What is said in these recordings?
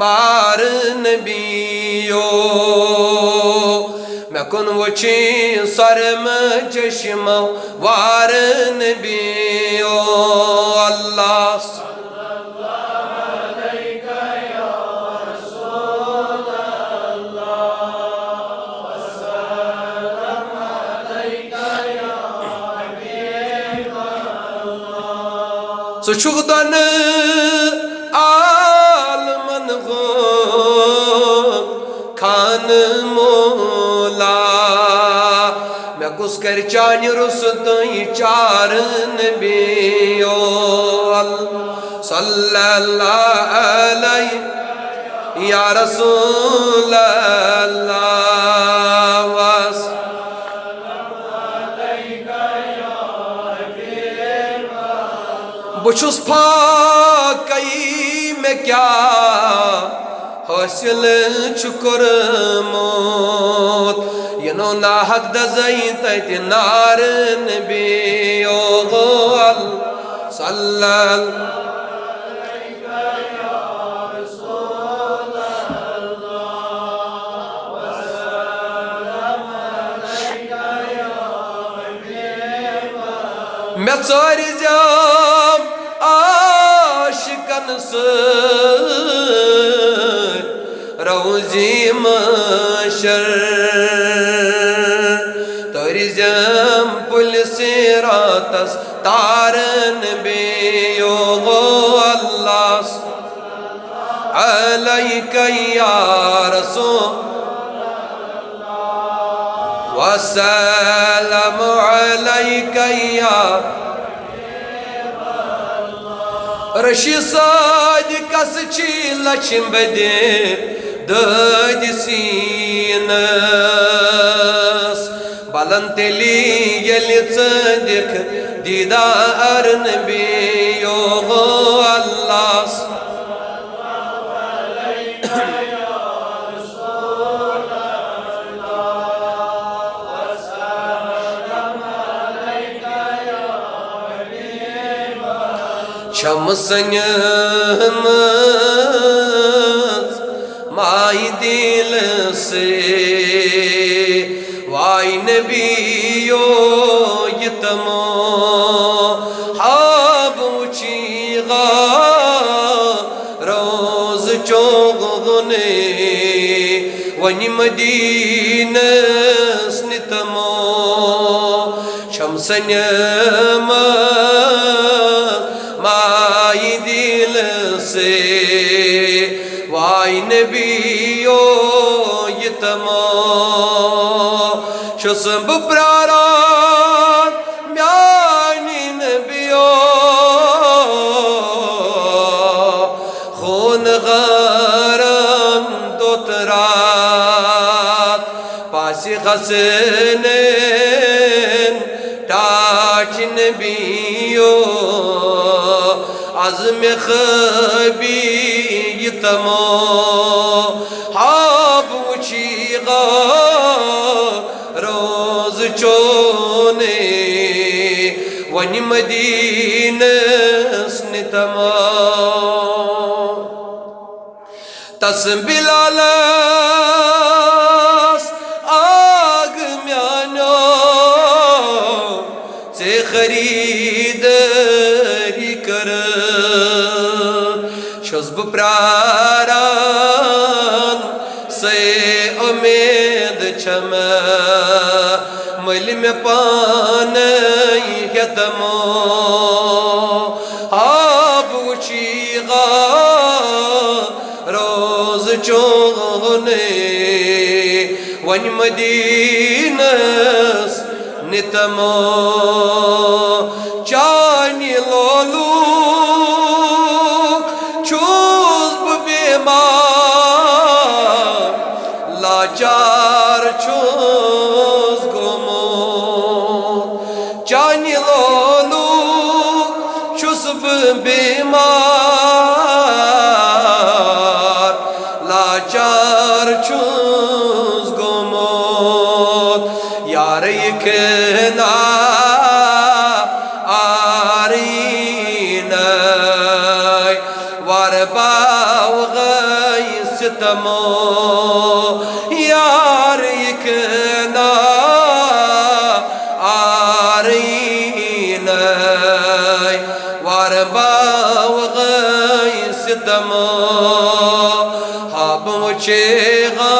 बार नबियो मैं कुन वची सरम चश्म वार नबियो अल्लाह सुशुगदन आलमन गो खान मोला मैं कुछ कर चान रुसत चार नबियो सल्लल्लाहु अलैहि या रसूल अल्लाह बुशुस फाकई में क्या हासिल शुक्र मोत यनो ना हक दज़ई तैत नार नबियो गोल सल्लल्लाहु मैं सारी जाम आशिकन से रोज़ी मशर तोरी जाम पुलिस रातस तारन बेयो गो अल्लाह अलैका या रसूल वस्सलामु अलैका या रशी साद कस छी लक्ष्म बदे दद सीनस बलन तेली यलि सदिक दीदार नबियो गो अल्लाह शमसन माई दिल से वाई नबियो यतमो हाब उचीगा रोज चोगुने वनी मदीनस नितमो शमसन माई दिल से वाई नबियो यतमो शुसब प्रारान म्यानी नबियो खून गरम दोतरात पासी खसने टाच नबियो आज़म खबी यतमो हाब उचीगा रोज चोने वनी मदीनस नितमो तस बिलालस आग म्यानो से खरीद शुस्ब प्रारान से उम्मीद छम मल में पान यतमो हाब उचीगा रोज चोगने वन मदीनस नितमो चानी लोलू लाचार चोस गोमो चानी लोलू चुस्ब बीमार लाचार चोस गोमो यार यकना आरीन वार تمو यार इकना आरीन वार बाव गई सितमो हाब मुचेगा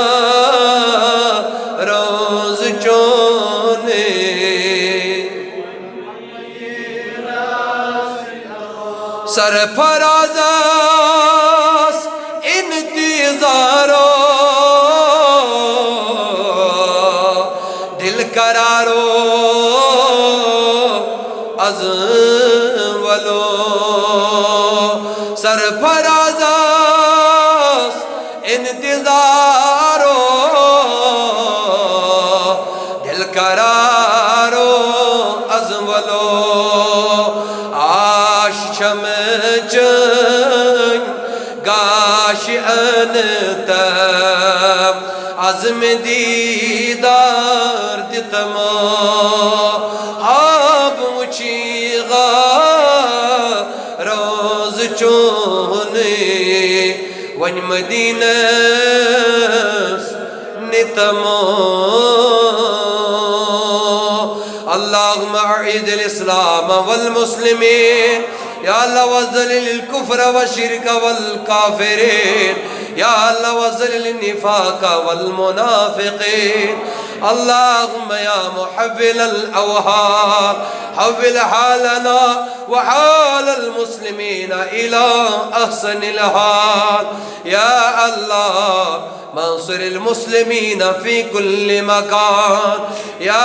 रोज चोने सरफराज़ास इंतज़ारो दिल करारो अज़वलो सरफराज़ास इंतज़ारो दिल करारो अज़वलो आशम गाश अनतम अज़म दीदार दितमो आब मुचीगा रोज चोने वन मदीनस नितमो अल्लाहुम्मा अइज़्ज़िल इस्लाम वल मुस्लिमीन या अल्लाह वज़्ज़लिल कुफ्र व शिर्क वल काफिरीन या अल्लाह वज़्ज़लिल निफाक वल मुनाफिकीन अल्लाहुम्मा या मुहव्विलल अवहार हव्विल हालना व हालल मुस्लिमीन इला अहसनिल हाल या अल्लाह मंसुरिल मुस्लिमीन फी कुल्लि मकान या